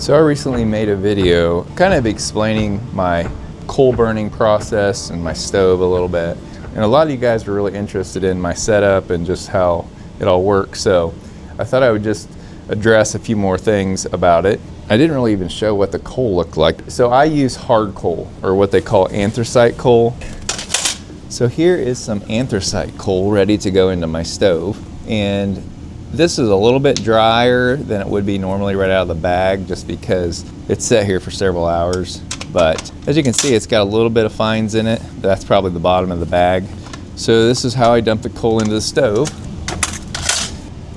So I recently made a video kind of explaining my coal burning process and my stove a little bit. And a lot of you guys were really interested in my setup and just how it all works. So I thought I would just address a few more things about it. I didn't really even show what the coal looked like. So I use hard coal, or what they call anthracite coal. So here is some anthracite coal ready to go into my stove. And this is a little bit drier than it would be normally right out of the bag, just because it's set here for several hours. But as you can see, it's got a little bit of fines in it. That's probably the bottom of the bag. So this is how I dump the coal into the stove.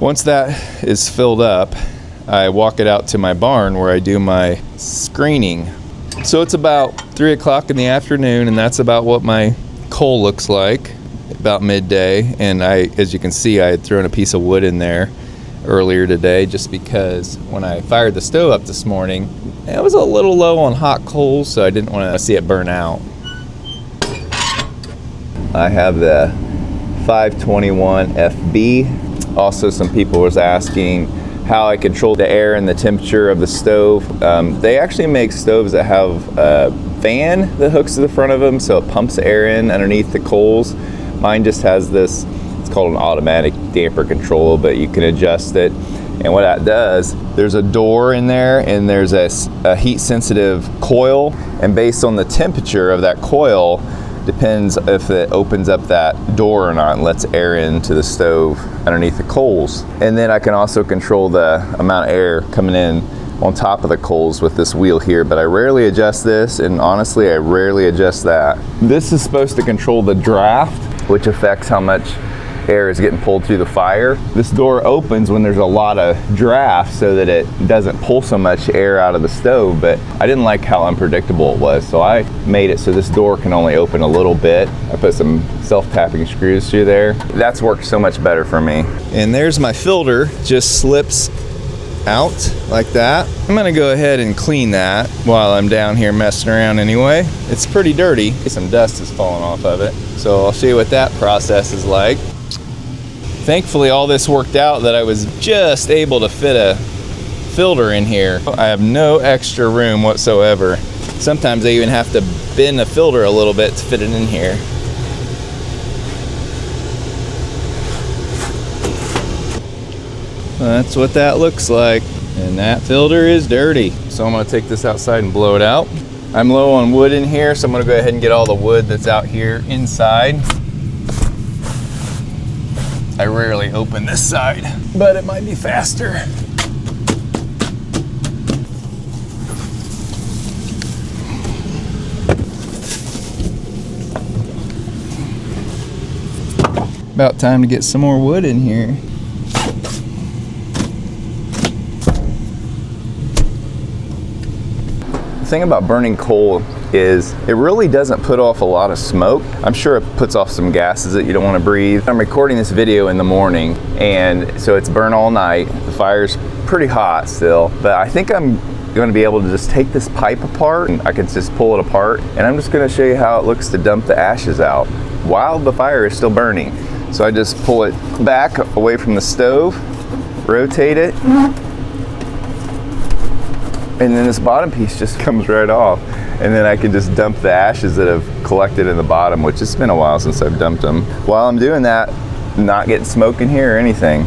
Once that is filled up, I walk it out to my barn where I do my screening. So it's about 3 o'clock in the afternoon, and that's about what my coal looks like, about midday. And as you can see, I had thrown a piece of wood in there earlier today just because when I fired the stove up this morning, it was a little low on hot coals, so I didn't want to see it burn out. I have the 521 FB. Also, some people was asking how I control the air and the temperature of the stove. They actually make stoves that have a fan that hooks to the front of them, so it pumps air in underneath the coals. Mine just has this, it's called an automatic damper control, but you can adjust it. And what that does, there's a door in there, and there's a heat sensitive coil, and based on the temperature of that coil, depends if it opens up that door or not and lets air into the stove underneath the coals. And then I can also control the amount of air coming in on top of the coals with this wheel here, but I rarely adjust this, and honestly, I rarely adjust that. This is supposed to control the draft, which affects how much air is getting pulled through the fire. This door opens when there's a lot of draft so that it doesn't pull so much air out of the stove, but I didn't like how unpredictable it was, so I made it so this door can only open a little bit. I put some self-tapping screws through there. That's worked so much better for me. And there's my filter, just slips out like that. I'm gonna go ahead and clean that while I'm down here messing around anyway. It's pretty dirty. Some dust is falling off of it. So I'll show you what that process is like. Thankfully, all this worked out that I was just able to fit a filter in here. I have no extra room whatsoever. Sometimes I even have to bend the filter a little bit to fit it in here. That's what that looks like. And that filter is dirty. So I'm gonna take this outside and blow it out. I'm low on wood in here, so I'm gonna go ahead and get all the wood that's out here inside. I rarely open this side, but it might be faster. About time to get some more wood in here. The thing about burning coal is it really doesn't put off a lot of smoke. I'm sure it puts off some gases that you don't want to breathe. I'm recording this video in the morning, and so it's burnt all night. The fire's pretty hot still, but I think I'm going to be able to just take this pipe apart, and I can just pull it apart, and I'm just going to show you how it looks to dump the ashes out while the fire is still burning. So I just pull it back away from the stove, rotate it, and then this bottom piece just comes right off. And then I can just dump the ashes that have collected in the bottom, which it's been a while since I've dumped them. While I'm doing that, not getting smoke in here or anything.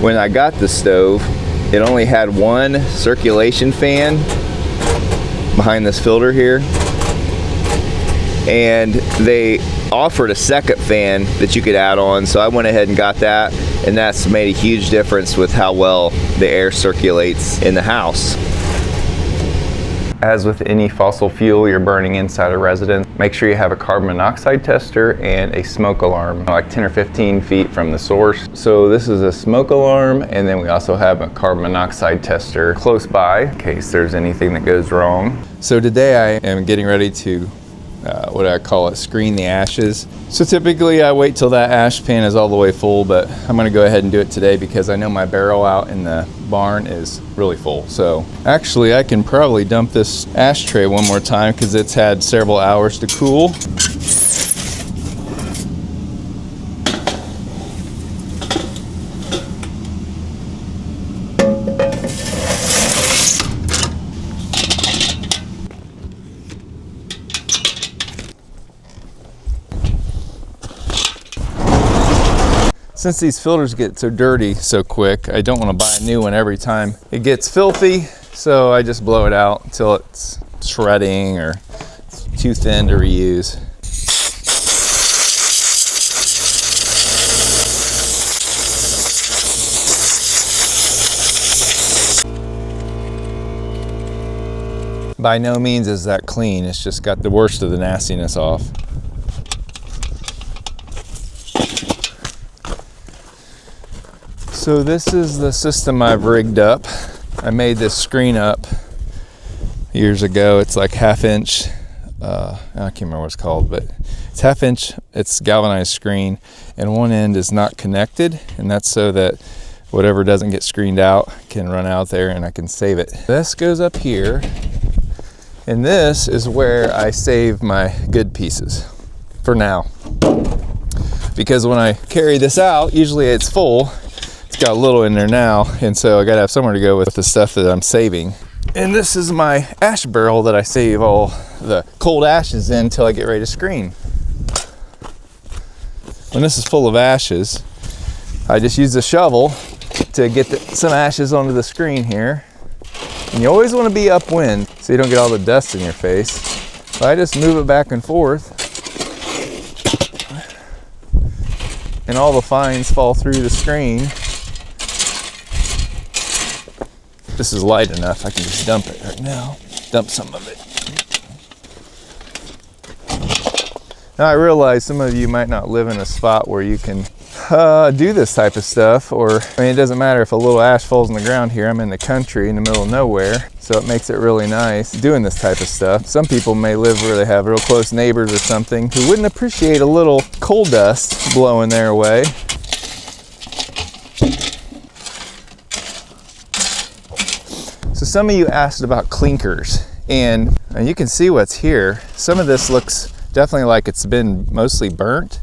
When I got the stove, it only had one circulation fan behind this filter here, and they offered a second fan that you could add on, so I went ahead and got that, and that's made a huge difference with how well the air circulates in the house. As with any fossil fuel you're burning inside a residence, make sure you have a carbon monoxide tester and a smoke alarm, like 10 or 15 feet from the source. So this is a smoke alarm, and then we also have a carbon monoxide tester close by in case there's anything that goes wrong. So today I am getting ready to what do I call it, screen the ashes. So typically I wait till that ash pan is all the way full, but I'm gonna go ahead and do it today because I know my barrel out in the barn is really full. So actually I can probably dump this ashtray one more time because it's had several hours to cool. Since these filters get so dirty so quick, I don't want to buy a new one every time it gets filthy, so I just blow it out until it's shredding or it's too thin to reuse. By no means is that clean, it's just got the worst of the nastiness off. So this is the system I've rigged up. I made this screen up years ago. It's like 1/2 inch, I can't remember what it's called, but it's 1/2 inch, it's galvanized screen, and one end is not connected, and that's so that whatever doesn't get screened out can run out there and I can save it. This goes up here, and this is where I save my good pieces for now. Because when I carry this out, usually it's full. It's got a little in there now, and so I gotta have somewhere to go with the stuff that I'm saving. And this is my ash barrel that I save all the cold ashes in until I get ready to screen. When this is full of ashes, I just use a shovel to get some ashes onto the screen here. And you always want to be upwind so you don't get all the dust in your face. So I just move it back and forth, and all the fines fall through the screen. This is light enough, I can just dump it right now. Dump some of it. Now I realize some of you might not live in a spot where you can do this type of stuff, or, I mean, it doesn't matter if a little ash falls on the ground here. I'm in the country in the middle of nowhere, so it makes it really nice doing this type of stuff. Some people may live where they have real close neighbors or something who wouldn't appreciate a little coal dust blowing their way. So some of you asked about clinkers, and you can see what's here. Some of this looks definitely like it's been mostly burnt,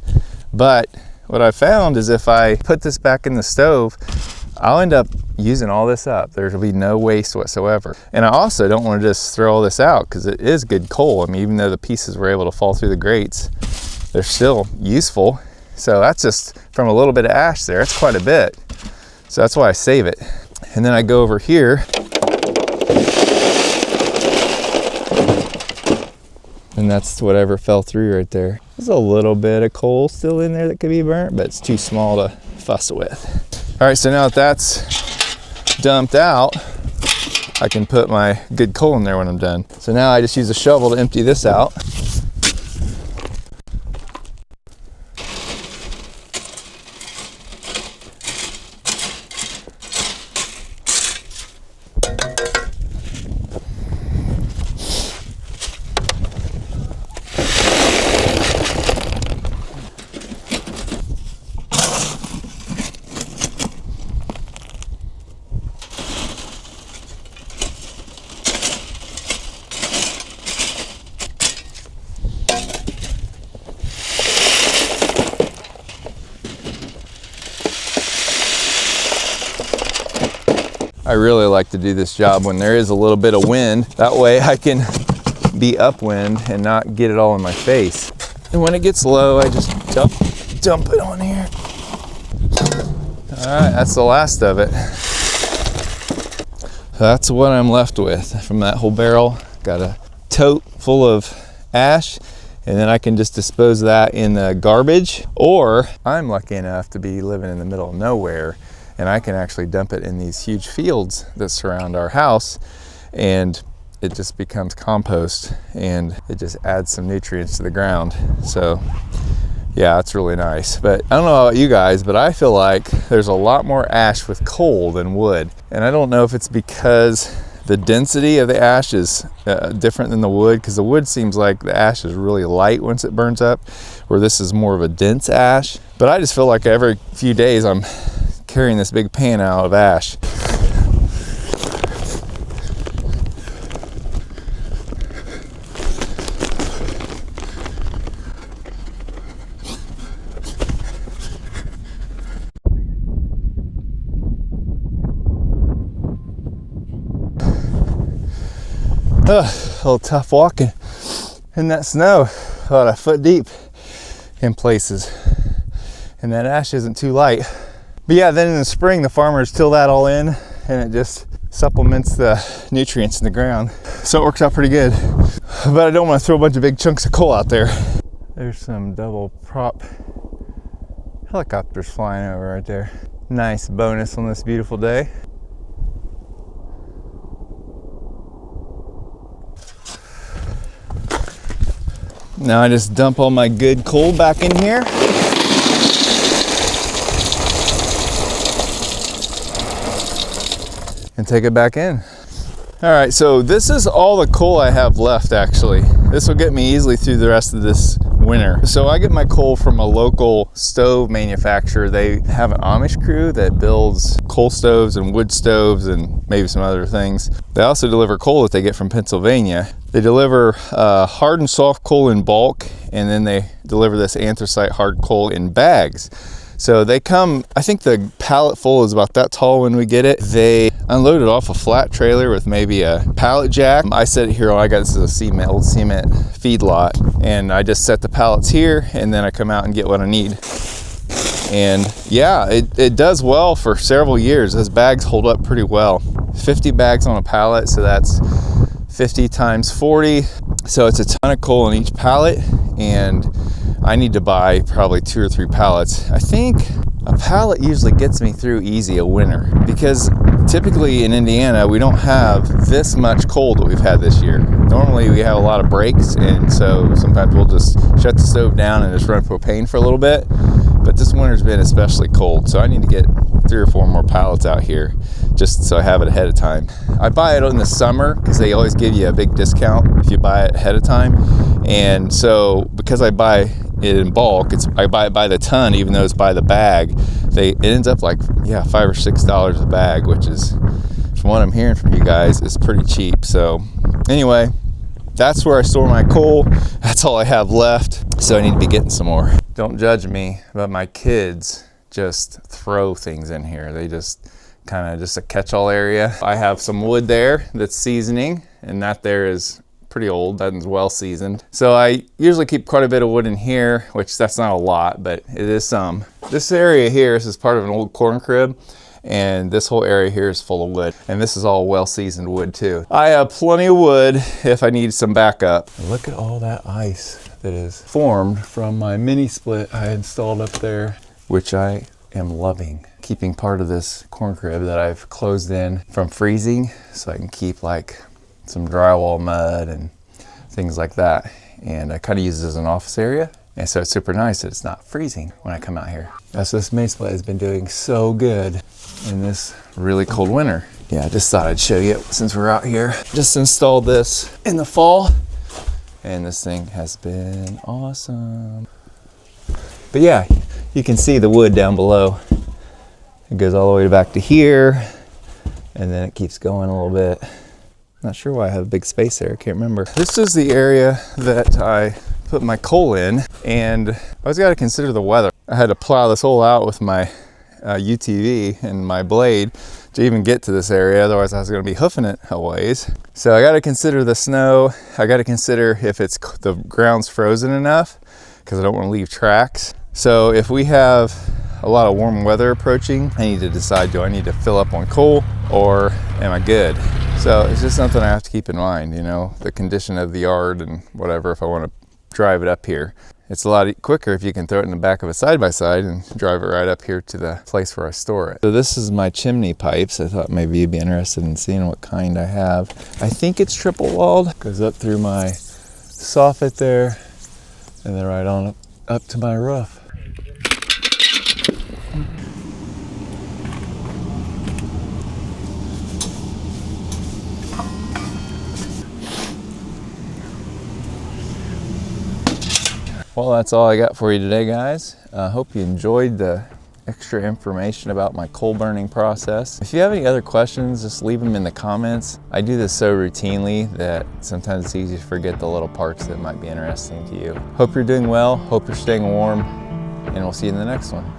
but what I found is if I put this back in the stove, I'll end up using all this up. There'll be no waste whatsoever. And I also don't want to just throw all this out because it is good coal. I mean, even though the pieces were able to fall through the grates, they're still useful. So that's just from a little bit of ash there. It's quite a bit. So that's why I save it. And then I go over here, and that's whatever fell through right there. There's a little bit of coal still in there that could be burnt, but it's too small to fuss with. All right, so now that that's dumped out, I can put my good coal in there when I'm done. So now I just use a shovel to empty this out. I really like to do this job when there is a little bit of wind. That way I can be upwind and not get it all in my face. And when it gets low, I just dump it on here. All right, that's the last of it. That's what I'm left with from that whole barrel. Got a tote full of ash, and then I can just dispose of that in the garbage. Or I'm lucky enough to be living in the middle of nowhere, and I can actually dump it in these huge fields that surround our house, and it just becomes compost, and it just adds some nutrients to the ground. So yeah, it's really nice. But I don't know about you guys, but I feel like there's a lot more ash with coal than wood. And I don't know if it's because The density of the ash is different than the wood, because the wood seems like the ash is really light once it burns up, where this is more of a dense ash. But I just feel like every few days I'm carrying this big pan out of ash. A little tough walking in that snow, about a foot deep in places, and that ash isn't too light. But yeah, then in the spring the farmers till that all in, and it just supplements the nutrients in the ground, so it works out pretty good. But I don't want to throw a bunch of big chunks of coal out there. There's some double prop helicopters flying over right there. Nice bonus on this beautiful day. Now I just dump all my good coal back in here. And take it back in. All right, so this is all the coal I have left actually. This will get me easily through the rest of this winter. So I get my coal from a local stove manufacturer. They have an Amish crew that builds coal stoves and wood stoves and maybe some other things. They also deliver coal that they get from Pennsylvania. They deliver hard and soft coal in bulk, and then they deliver this anthracite hard coal in bags. So they come, I think the pallet full is about that tall when we get it. They unload it off a flat trailer with maybe a pallet jack. I set it here, I got this is a old cement feedlot, and I just set the pallets here, and then I come out and get what I need. And yeah, it does well for several years. Those bags hold up pretty well. 50 bags on a pallet, so that's 50 times 40. So it's a ton of coal in each pallet, and I need to buy probably 2 or 3 pallets. I think a pallet usually gets me through easy a winter, because typically in Indiana we don't have this much cold that we've had this year. Normally we have a lot of breaks, and so sometimes we'll just shut the stove down and just run propane for a little bit. But this winter's been especially cold, so I need to get 3 or 4 more pallets out here just so I have it ahead of time. I buy it in the summer because they always give you a big discount if you buy it ahead of time. And so because I buy it in bulk, I buy it by the ton, even though it's by the bag. It ends up like, yeah, $5 or $6 a bag, which is, from what I'm hearing from you guys, is pretty cheap. So anyway, that's where I store my coal. That's all I have left, so I need to be getting some more. Don't judge me, but my kids just throw things in here. They just kind of just a catch-all area. I have some wood there that's seasoning, and that there is pretty old, that is well seasoned. So I usually keep quite a bit of wood in here, which that's not a lot, but it is some. This area here, this is part of an old corn crib, and this whole area here is full of wood, and this is all well seasoned wood too. I have plenty of wood if I need some backup. Look at all that ice that is formed from my mini split I installed up there, which I am loving. Keeping part of this corn crib that I've closed in from freezing, so I can keep like some drywall mud and things like that. And I kind of use it as an office area, and so it's super nice that it's not freezing when I come out here. That's this mini split has been doing so good in this really cold winter. Yeah, I just thought I'd show you since we're out here. Just installed this in the fall, and this thing has been awesome. But yeah, you can see the wood down below. It goes all the way back to here, and then it keeps going a little bit. Not sure why I have a big space there, I can't remember. This is the area that I put my coal in, and I always got to consider the weather. I had to plow this hole out with my UTV and my blade to even get to this area, otherwise I was going to be hoofing it a ways. So I got to consider the snow. I got to consider if the ground's frozen enough, because I don't want to leave tracks. So if we have a lot of warm weather approaching, I need to decide, do I need to fill up on coal or am I good? So it's just something I have to keep in mind, you know, the condition of the yard and whatever, if I want to drive it up here. It's a lot quicker if you can throw it in the back of a side-by-side and drive it right up here to the place where I store it. So this is my chimney pipes. I thought maybe you'd be interested in seeing what kind I have. I think it's triple walled. Goes up through my soffit there, and then right on up to my roof. Well, that's all I got for you today, guys. I hope you enjoyed the extra information about my coal burning process. If you have any other questions, just leave them in the comments. I do this so routinely that sometimes it's easy to forget the little parts that might be interesting to you. Hope you're doing well, hope you're staying warm, and we'll see you in the next one.